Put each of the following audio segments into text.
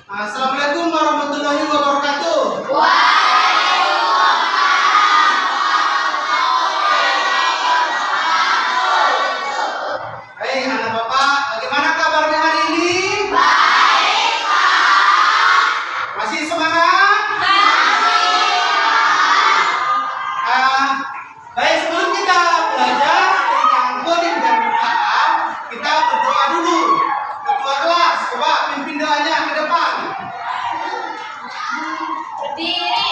Assalamualaikum warahmatullahi wabarakatuh. Baik, anak bapak, bagaimana kabarnya hari ini? Baik, Pak. Masih semangat? Baik, sebelum kita belajar tentang coding dan bukaan, kita berdoa dulu. Ketua kelas, coba pimpin doanya ke depan. Berdiri.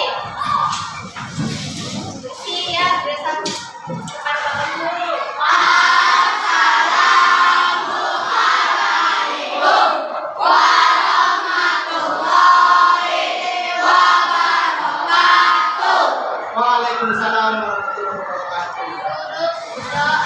Siap, bersatu. Depan Bapak Guru. Waalaikumsalam warahmatullahi wabarakatuh. Berdoa.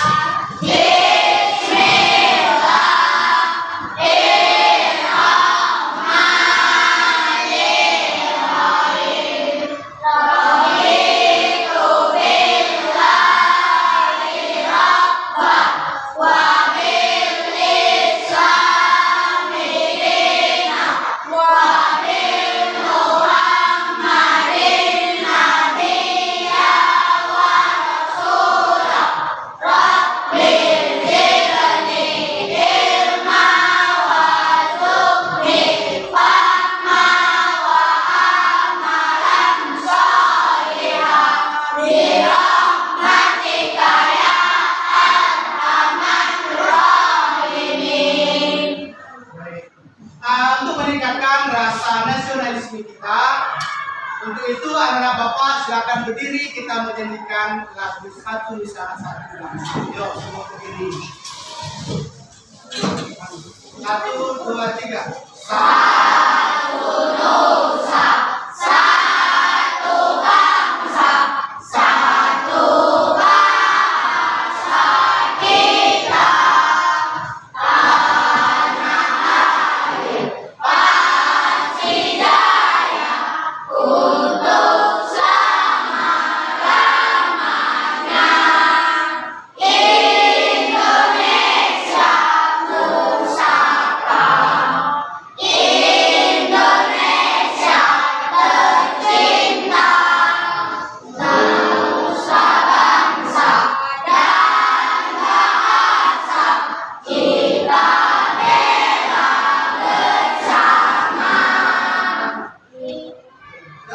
Untuk meningkatkan rasa nasionalisme kita, untuk itu anak-anak bapak silakan berdiri, kita menyanyikan lagu Satu Nusa Satu Bangsa. Yuk, semua berdiri. 1, 2, 3.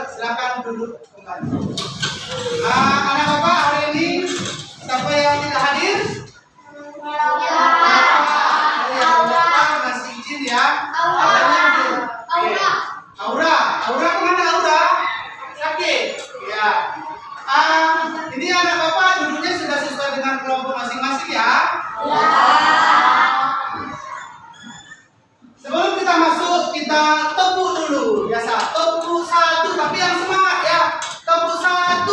Silakan duduk kembali. Anak bapak hari ini siapa yang tidak hadir? Bapak masih izin ya. Aura kemana Aura? Sakit. Ya. Ini anak bapak duduknya sudah sesuai dengan kelompok masing-masing ya. Sebelum kita masuk, kita tepuk dulu. Biasa, tepuk 1, tapi yang semangat ya. Tepuk 1,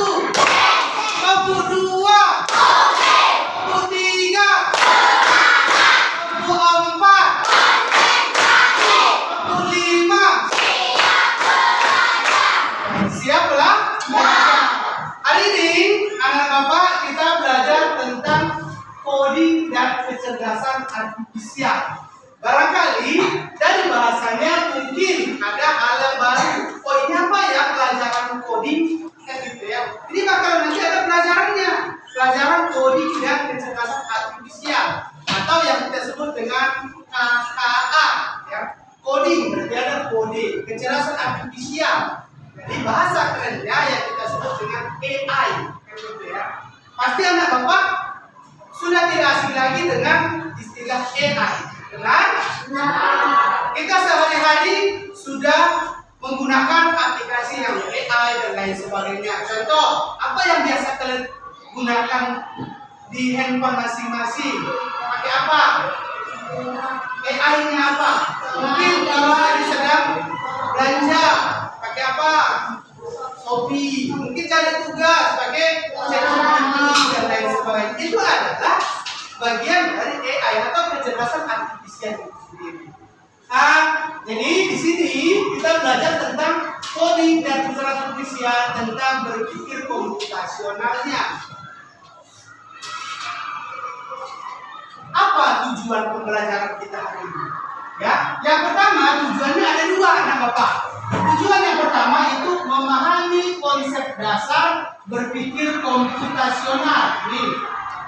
tepuk 2, tepuk 3, tepuk 4, tepuk 5. Siap belum? Hari ini, anak bapak kita belajar tentang coding dan kecerdasan artifisial. Barangkali dari bahasanya mungkin ada hal yang baru. Oh, ini apa ya pelajaran coding? Kan gitu ya. Ini bakal nanti ada pelajarannya. Pelajaran coding dan kecerdasan artifisial atau yang kita sebut dengan KKA ya. Coding berarti ada kode, kecerdasan artifisial. Jadi bahasa kerennya yang kita sebut dengan AI kan gitu ya. Pasti anak bapak sudah tidak asing lagi dengan istilah AI. Benar? Kita sehari-hari sudah menggunakan aplikasi yang AI dan lain sebagainya. Contoh, apa yang biasa kalian gunakan di handphone masing-masing? Pakai apa? AI-nya apa? Mungkin kalau lagi sedang belanja, pakai apa? Shopee. Mungkin cari tugas, pakai ChatGPT dan lain sebagainya. Itu adalah bagian dari AI atau kecerdasan artifisial itu sendiri. Jadi di sini kita belajar tentang coding dan kecerdasan artifisial, tentang berpikir komputasionalnya. Apa tujuan pembelajaran kita hari ini? Ya, yang pertama tujuannya ada dua anak bapak. Tujuan yang pertama itu memahami konsep dasar berpikir komputasional. Nih,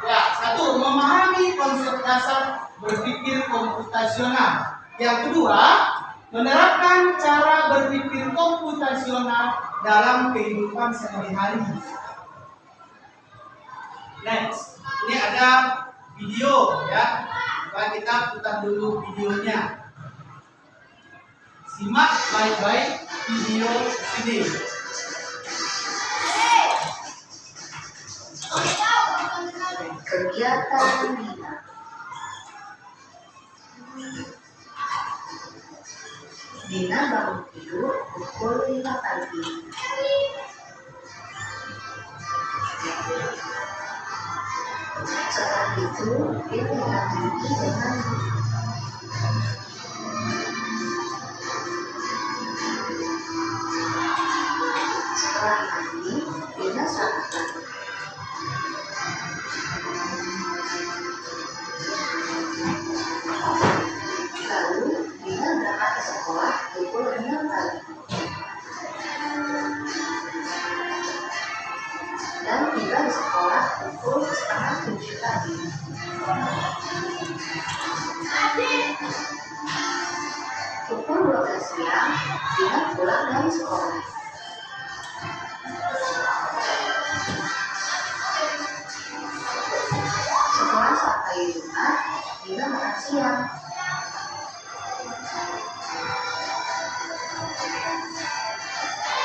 ya satu memahami konsep dasar berpikir komputasional. Yang kedua menerapkan cara berpikir komputasional dalam kehidupan sehari-hari. Next, ini ada video ya. Coba kita putar dulu videonya. Simak baik-baik video ini. Kegiatan Dina. Dina bangun tidur pukul 5 pagi. Setelah itu, dia menyiram diri dan mandi. Setelah mandi, Dina sarapan. Lalu, Dina berangkat ke sekolah pukul 6 pagi. Dan tiba di sekolah pukul setengah 7 pagi. Pukul 12 siang, Dina pulang dari sekolah. Setelah sampai di rumah, Dina makan siang.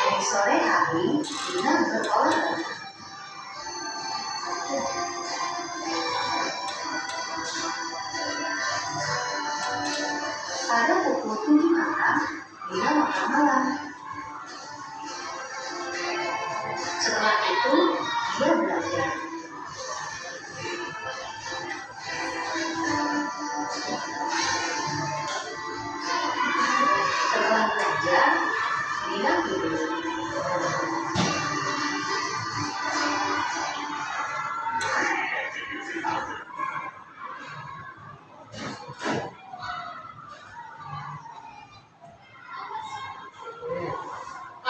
Di sore hari, Dina berolahraga. Pada pukul 7 malam, Dina makan malam. Setelah itu, dia belajar. Setelah belajar, Dina tidur.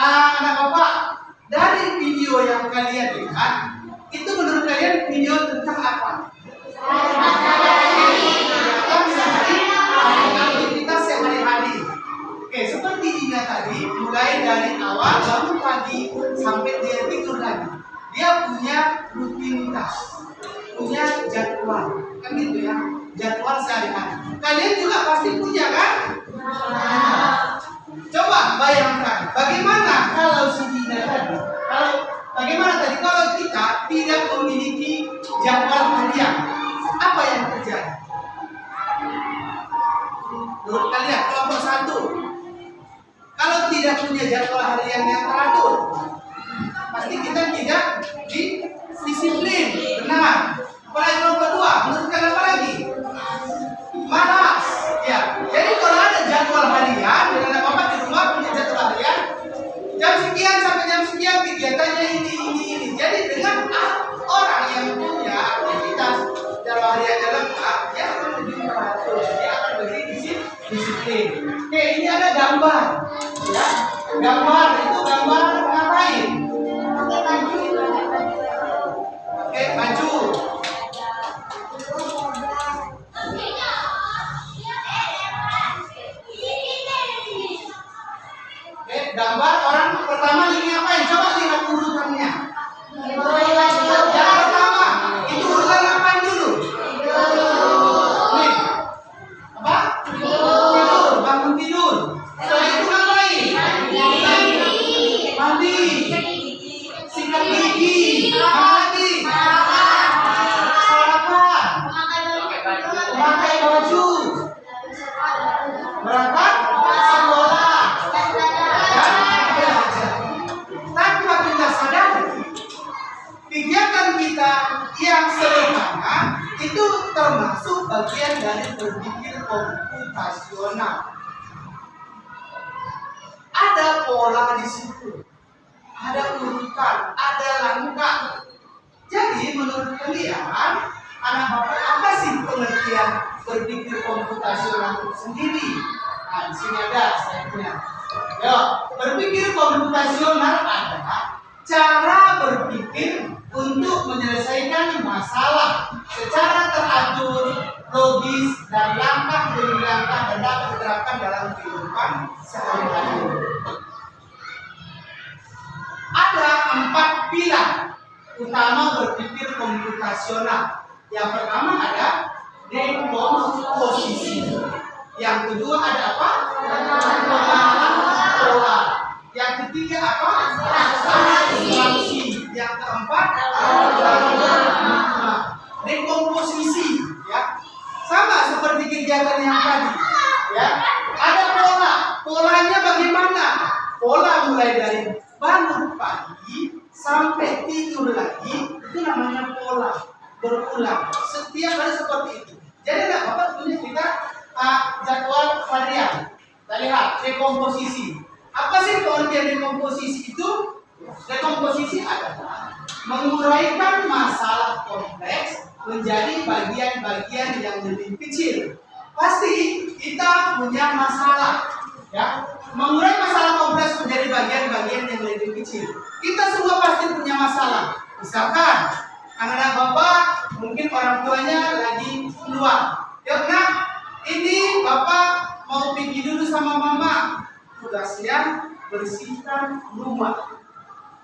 Anak bapak, dari video yang kalian lihat, itu menurut kalian video tentang apa? Aktivitas sehari-hari. Oke, seperti Dina tadi, mulai dari awal bangun pagi sampai dia tidur lagi. Dia punya rutinitas, punya jadwal, kan gitu ya, jadwal sehari-hari. Kalian juga pasti punya kan? Coba bayangkan, bagaimana kalau si Dina tadi, bagaimana tadi kalau kita tidak memiliki jadwal harian, apa yang terjadi? Menurut kalian, kelompok satu, kalau tidak punya jadwal harian yang teratur, pasti kita tidak disiplin, benar. Apalagi kelompok dua, menurut kalian apa lagi? Malas, ya. Jadi kalau ada jadwal harian, dan ada bapak di rumah punya jadwal harian, jam sekian sampai jam sekian kegiatannya ini. Jadi dengan orang yang punya aktivitas jadwal harian dalam dia akan lebih teratur, dia akan lebih disiplin. Oke, ini ada gambar, ya. Gambar itu gambar ngapain? Oke, maju. Gambar orang pertama ini ngapain? Coba lihat urutannya. Yang pertama itu urutan ngapain dulu? Nih, apa? Tidur, bangun tidur. Setelah itu ngapain? Mandi, sikat gigi, apa lagi? Sarapan, memakai baju, berangkat sekolah. Tanpa kita sadari, kegiatan kita yang sederhana itu termasuk bagian dari berpikir komputasional. Ada pola di situ, ada urutan, ada langkah. Jadi menurut kalian, anak bapak apa sih pengertian berpikir komputasional itu sendiri. Nah, di sini ada slide-nya. Yo, berpikir komputasional adalah cara berpikir untuk menyelesaikan masalah secara teratur, logis, dan langkah demi langkah dan dapat diterapkan dalam kehidupan sehari-hari. Ada 4 pilar utama berpikir komputasional. Yang pertama ada dekomposisi. Yang kedua ada apa? Pengenalan pola. Yang ketiga apa? Abstraksi. Yang keempat dekomposisi. Ya, sama seperti kegiatan yang tadi. Ya, ada pola. Polanya bagaimana? Pola mulai dari bangun pagi sampai tidur lagi, itu namanya pola, berulang setiap hari seperti itu. Jadi enggak apa-apa sebenarnya kita jadwal harian. Kita lihat dekomposisi. Apa sih pengertian dekomposisi itu? Dekomposisi adalah menguraikan masalah kompleks menjadi bagian-bagian yang lebih kecil. Pasti kita punya masalah, ya. Mengurai masalah kompleks menjadi bagian-bagian yang lebih kecil. Kita semua pasti punya masalah. Misalkan anak-anak bapak mungkin orang tuanya lagi keluar. Yuk nak, ini bapak mau pergi dulu sama mama. Tugasnya bersihkan rumah.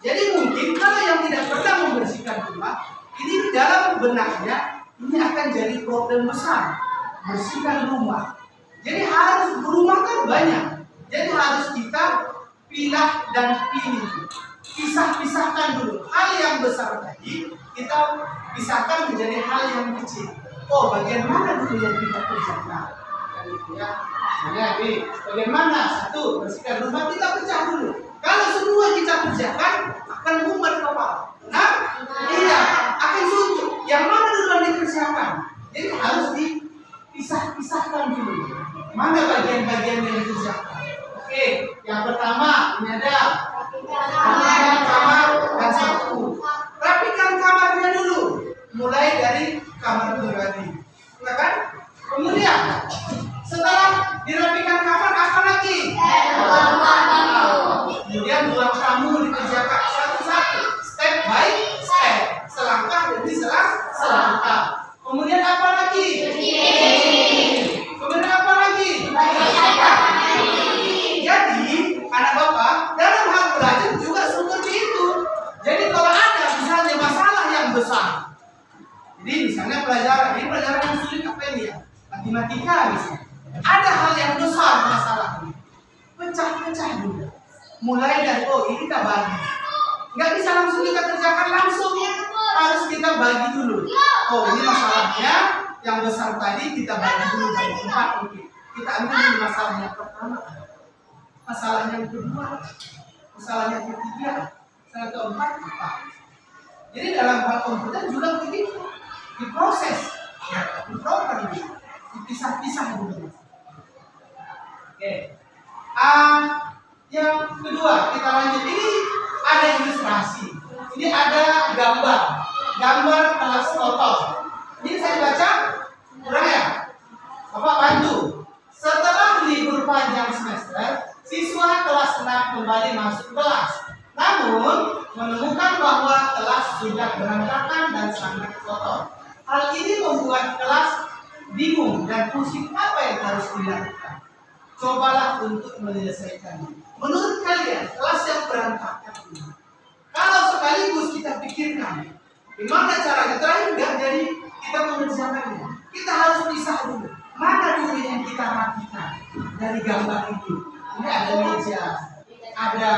Jadi mungkin kalau yang tidak pernah membersihkan rumah, ini dalam benaknya ini akan jadi problem besar. Bersihkan rumah. Jadi harus rumah kan banyak. Jadi harus kita pilah dan pilih. Pisah-pisahkan dulu. Hal yang besar tadi kita pisahkan menjadi hal yang kecil. Oh, bagian mana dulu yang kita kerjakan? Ya, bagaimana? Satu, bersihkan rumah kita pecah dulu. Kalau semua kita kerjakan akan mumet kepala. Nah, iya, akan suntuk. Yang mana dulu yang dikerjakan? Jadi harus dipisah-pisahkan dulu. Mana bagian-bagian yang dikerjakan? Oke, yang pertama ini ada rapikan kamar dan sapu. Rapikan kamarnya dulu, mulai dari kamar pribadi, ya kan? Kemudian setelah dirapikan kamar apa lagi? Kemudian ruang tamu dikerjakan satu-satu, step by step, selangkah demi selangkah. Kemudian apa lagi? Kemudian apa lagi? Jadi anak bapak dalam hal belajar juga seperti itu. Jadi kalau ada misalnya masalah yang besar, jadi misalnya pelajaran yang sulit apa ini ya? Matematika misalnya. Ada hal yang besar masalahnya, pecah-pecah dulu. Mulai dari ini kita bagi. Nggak bisa langsung kita kerjakan langsung, harus kita bagi dulu. Oh, ini masalahnya yang besar tadi kita bagi dulu dari 4 mungkin. Kita ambil dulu masalah yang pertama, masalah yang kedua, masalah yang ketiga, masalah yang keempat, 4. Jadi dalam hal komputer juga begitu, diproses, diprogram dulu, dipisah-pisah dulu. Oke. Yang kedua kita lanjut. Ini ada ilustrasi. Ini ada gambar kelas total. Ini saya baca kurang ya? Bapak bantu. Setelah libur panjang semester, siswa kelas 6 kembali masuk kelas. Namun menemukan bahwa kelas sudah berantakan dan sangat kotor. Hal ini membuat kelas bingung dan pusing apa yang harus dilakukan. Cobalah untuk menyelesaikannya. Menurut kalian, kelas yang berantakan ini, kalau sekaligus kita pikirkan, gimana caranya? Terakhir enggak jadi kita mengerjakannya. Kita harus pisah dulu. Mana dulu yang kita rapikan dari gambar itu? Ini ada meja, ada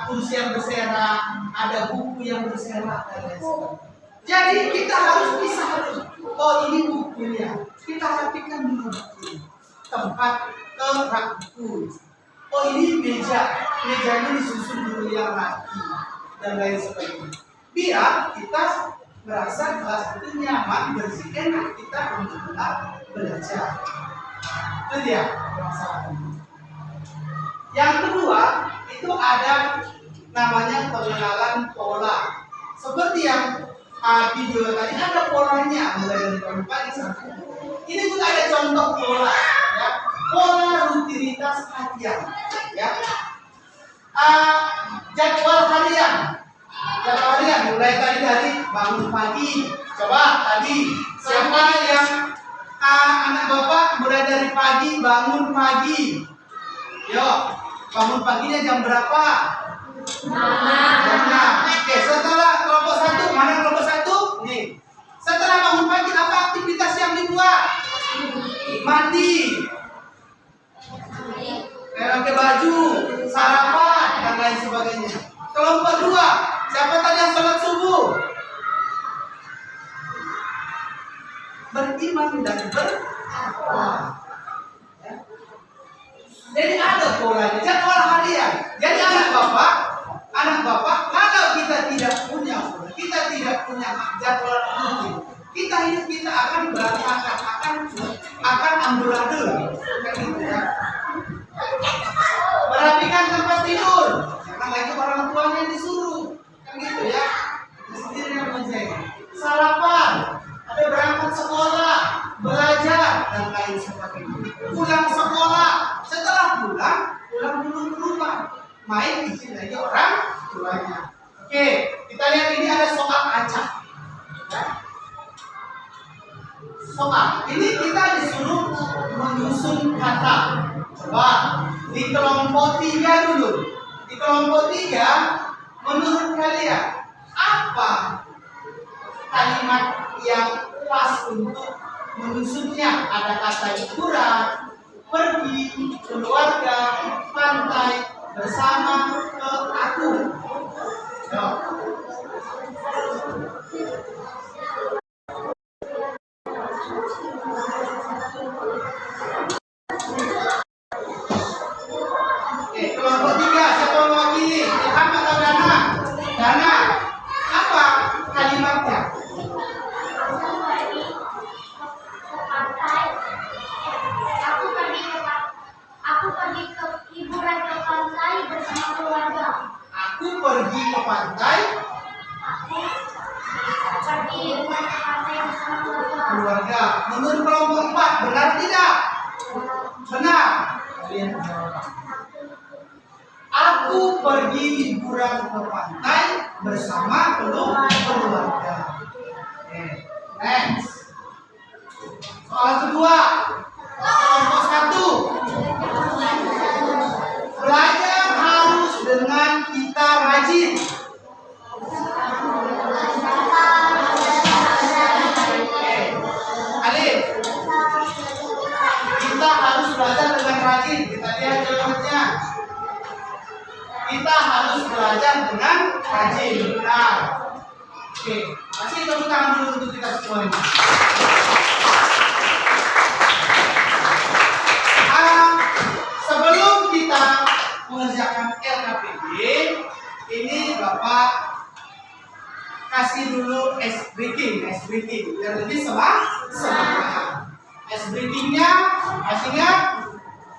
kursi yang berserakan, ada buku yang berserakan dan lain sebagainya. Jadi kita harus pisah dulu. Oh, ini bukunya. Kita rapikan dulu bukunya. Tempat rak buku. Oh, ini mejanya disusun dulu yang rapi dan lain sebagainya. Biar kita merasa kelas itu nyaman, bersih, enak kita untuk belajar. Itu dia masalahnya. Yang kedua itu ada namanya pengenalan pola. Seperti yang video tadi ada polanya, mulai dari bangun pagi sampai Ini juga ada contoh pola, ya. Pola rutinitas harian, ya. Jadwal harian. Jadwal harian mulai tadi dari bangun pagi. Coba tadi siapa yang anak bapak mulai dari pagi bangun pagi? Yo, bangun paginya jam berapa? Jam 6. Oke, setelah kelompok 1, mana kelompok 1? Nih. Setelah bangun pagi apa aktivitas yang dibuat? Mandi. Pakai baju, sarapan dan lain sebagainya. Kelompok 2, siapa tadi yang sholat subuh? Beriman dan bertakwa. Ya. Jadi ada polanya, jadwal harian. Jadi anak bapak, kalau kita tidak punya jadwal rutin, kita akan berantakan, akan amburadul. Kan gitu ya. Merapikan tempat tidur, jangan lagi orang tuanya yang disuruh, kan gitu ya. Kita sendiri yang menjaga. Sarapan, ada berangkat sekolah, belajar dan lain sebagainya. Pulang sekolah, setelah pulang dulu ke rumah, main izin lagi orang tuanya. Oke, kita lihat ini ada soal acak. Ya. Soal ini kita disuruh menyusun kata. Coba di kelompok 3 dulu. Di kelompok 3, menurut kalian apa kalimat yang pas untuk menyusunnya? Ada kata liburan, pergi, keluarga, pantai, bersama, ke aku. Yo. Kelompok 3, siapa mewakili? Ilham atau Dana? Dana, apa kalimatnya? Aku pergi ke liburan ke pantai bersama keluarga. Aku pergi ke pantai. Aku pergi liburan ke pantai bersama Keluarga. Menurut kelompok 4, benar tidak? Benar. Kalian jawab. Aku pergi liburan ke pantai bersama keluarga. Oke, next. Soal kedua, kelompok 1. Belajar harus dengan kita rajin. Oke, Alif. Kita harus belajar dengan rajin. Kita lihat jawabannya. Kita harus belajar dengan rajin. Benar. Oke, kasih tepuk tangan dulu untuk kita semuanya. Sebelum kita mengerjakan LKPD, ini Bapak kasih dulu ice breaking, biar lebih semangat. Ice breakingnya, masih ingat?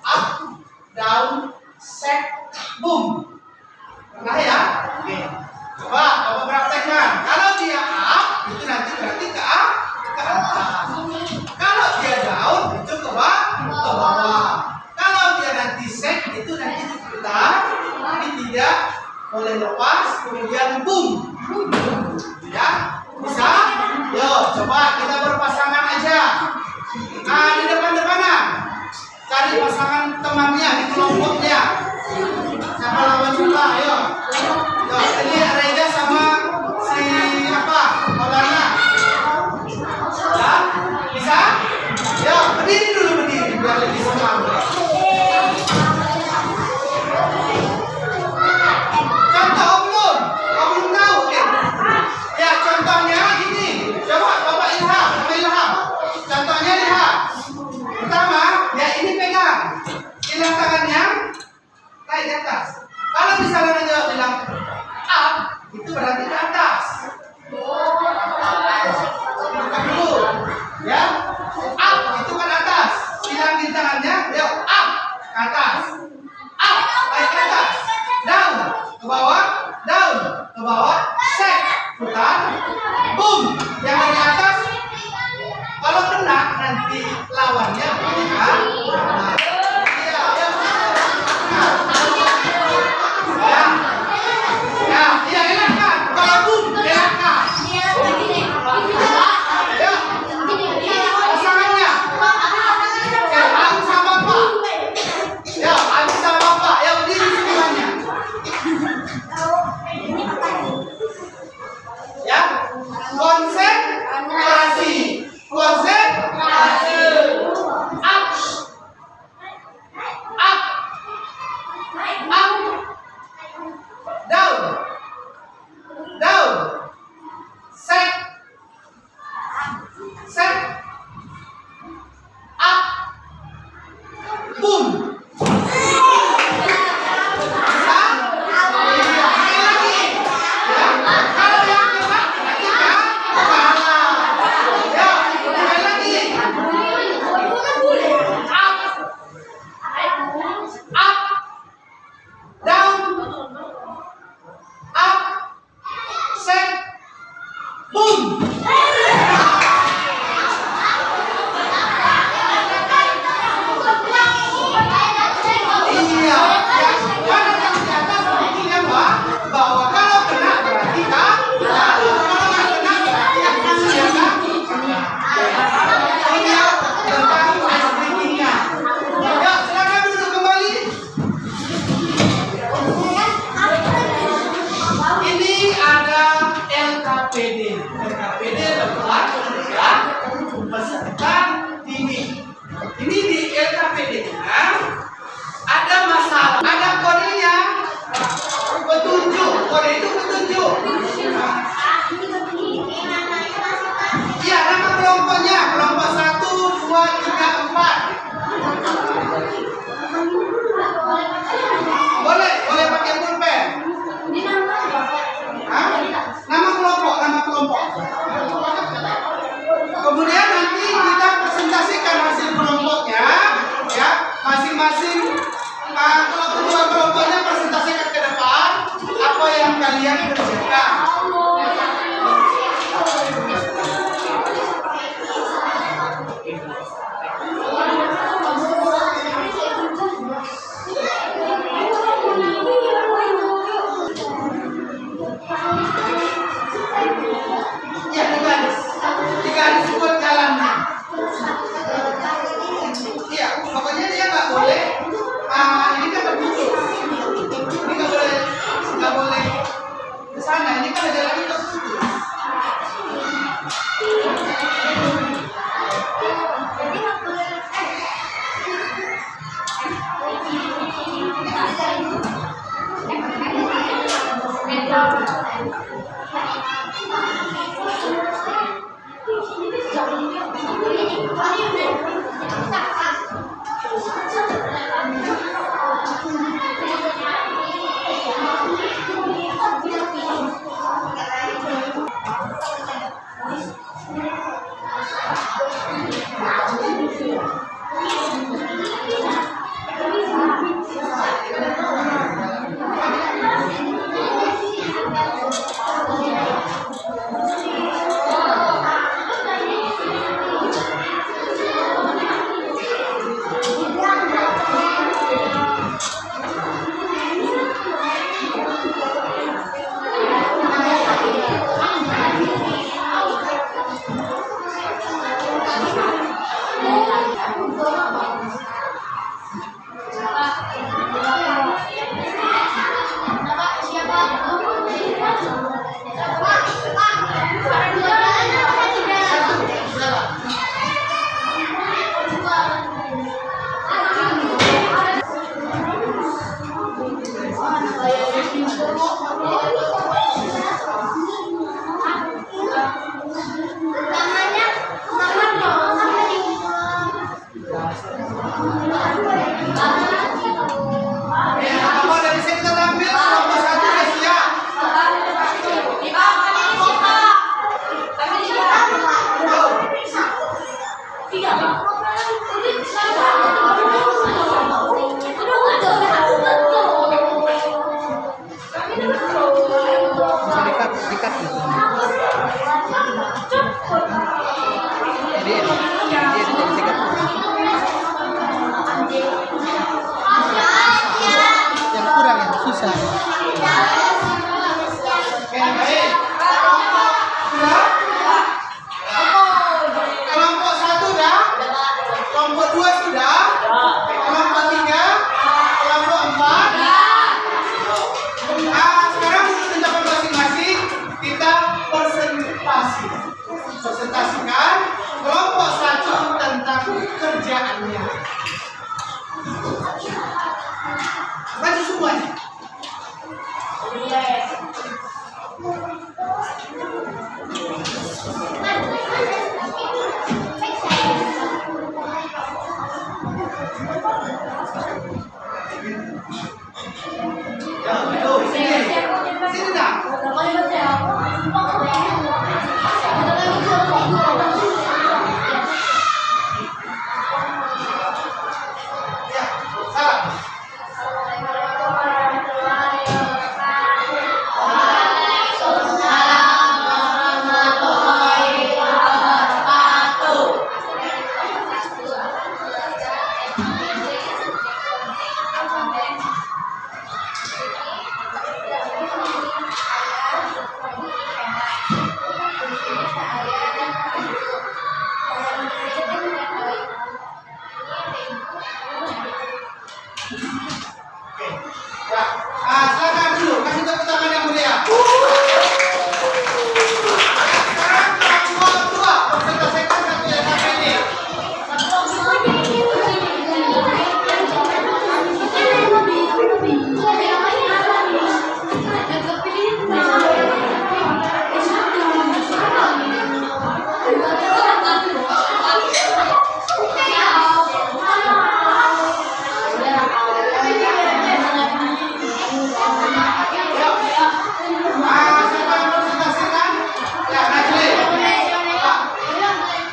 Up, down, set, boom. Pernah ya? Oke. Coba Bapak praktekkan. Kalau dia up, itu nanti berarti ke atas. Kalau dia down, itu ke bawah. Kalau dia nanti set, itu nanti diputar, tapi tidak boleh lepas, kemudian boom. Ya? Bisa? Yo, coba kita berpasangan aja. Di depan-depanan. Cari pasangan temannya di kelompoknya. Siapa lawan coba? Ayo. Yo, ini Reza sama si apa? Maulana. Ya? Bisa? Yo, berdiri dulu, biar lebih semangat. Contoh belum? Kamu belum tahu? Ya, contohnya ini. Coba Bapak Ilham. Contohnya lihat. Pertama, ya ini pegang. Ilang tangannya naik ke atas. Kalau boom. LKPD adalah peserta didik. Ini di LKPD-nya ada masalah, ada kodenya, petunjuk. Kode itu petunjuk. Iya, nama kelompoknya, kelompok 1, 2, 3, 4. Boleh pakai pulpen. Nama kelompok. Kemudian nanti kita presentasikan hasil kelompoknya, ya, masing-masing kedua kelompoknya presentasikan ke depan apa yang kalian kerjakan. Digaris buat jalannya. Iya, pokoknya dia nggak boleh. Ini kan tertutup. Ini nggak boleh ke sana. Ini kan jalannya tertutup. Presentasikan kelompok 1 tentang kerjaannya. Baca semuanya. Ya, itu sini. Sini nak. Ya, salam. Oke. Ya. Silakan dulu kasih tepuk tangan yang mulia. Sekarang tua presentasikan satu yang satu ini. Siapa yang presentasikan? Ya, Najli. Pak. Assalamualaikum.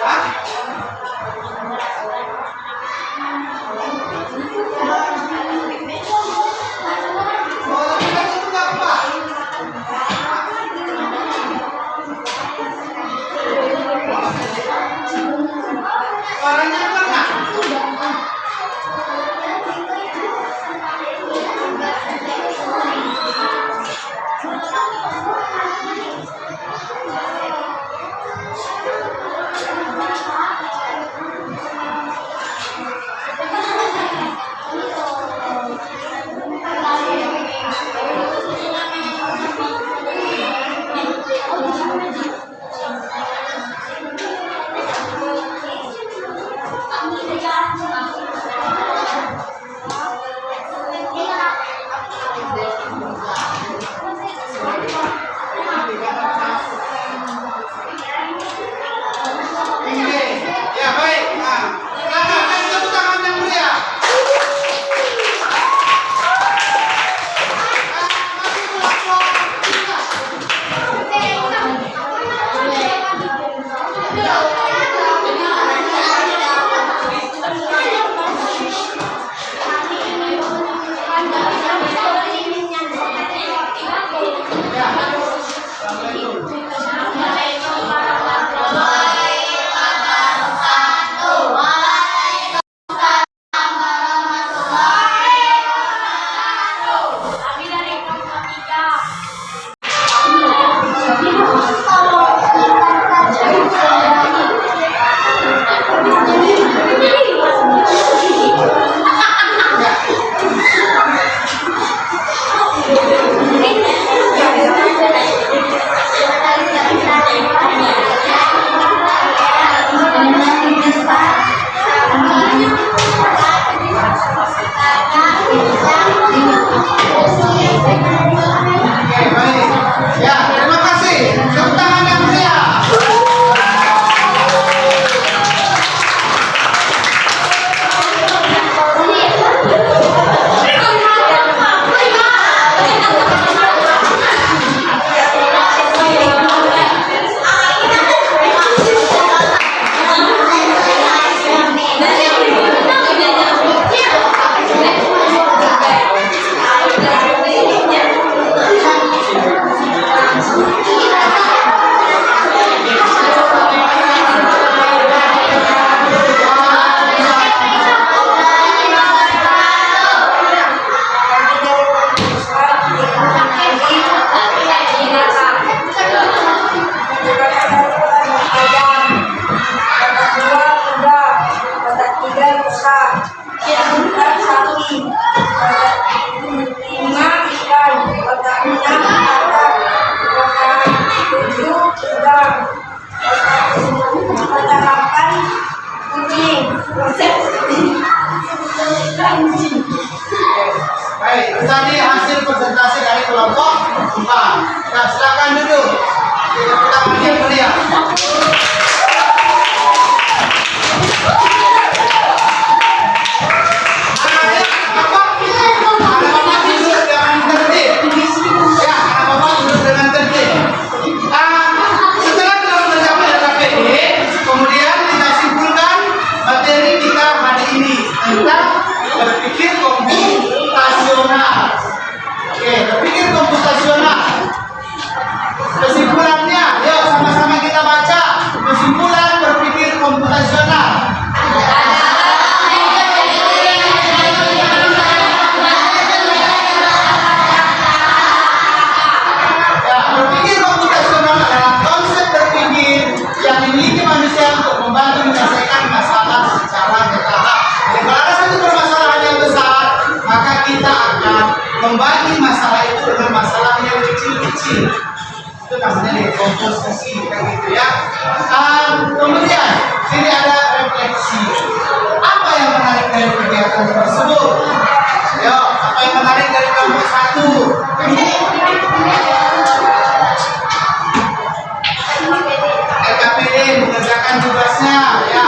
Salam. Suaranya keluar nggak? Ya baik. Silakan kasih tepuk tangan yang mulia. Masih belum. puasa. Kita sapi, lima ikan, otak enam otak, otak tujuh udang, otak delapan kucing, Baik, itu tadi hasil presentasi dari kelompok 4. Nah, silakan duduk. Kita tangan yang mulia. Kemudian kita simpulkan materi kita hari ini tentang berpikir komputasional. Oke, berpikir komputasional. Kesimpulannya, yuk sama-sama kita baca. Kesimpulan berpikir komputasional. Ya, berpikir komputasional adalah konsep berpikir yang dimiliki manusia untuk membantu menyelesaikan masalah secara bertahap. Jadi kalau ada satu permasalahan yang besar, maka kita akan membagi masalah itu dengan masalah yang kecil-kecil. Itu namanya dekomposisi, kayak gitu ya. Kemudian sini ada refleksi. Apa yang menarik dari kegiatan tersebut? Yo, apa yang menarik dari kelompok 1? LKPD mengerjakan tugasnya, ya.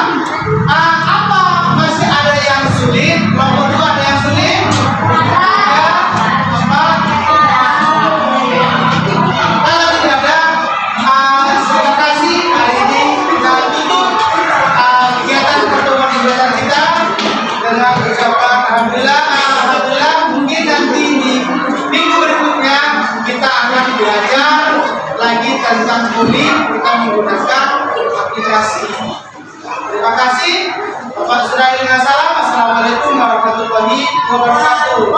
Apa masih ada yang sulit? Kelompok 2 ada yang sulit? Ya, empat. Kalau tidak ada, terima kasih. Hari ini kita tutup kegiatan pertemuan ibadah kita dengan ucapan alhamdulillah. Alhamdulillah, mungkin nanti di minggu berikutnya kita akan belajar lagi tentang coding, kita menggunakan aplikasi. Terima kasih. Bapak Saudara dengan salam. Assalamualaikum warahmatullahi wabarakatuh.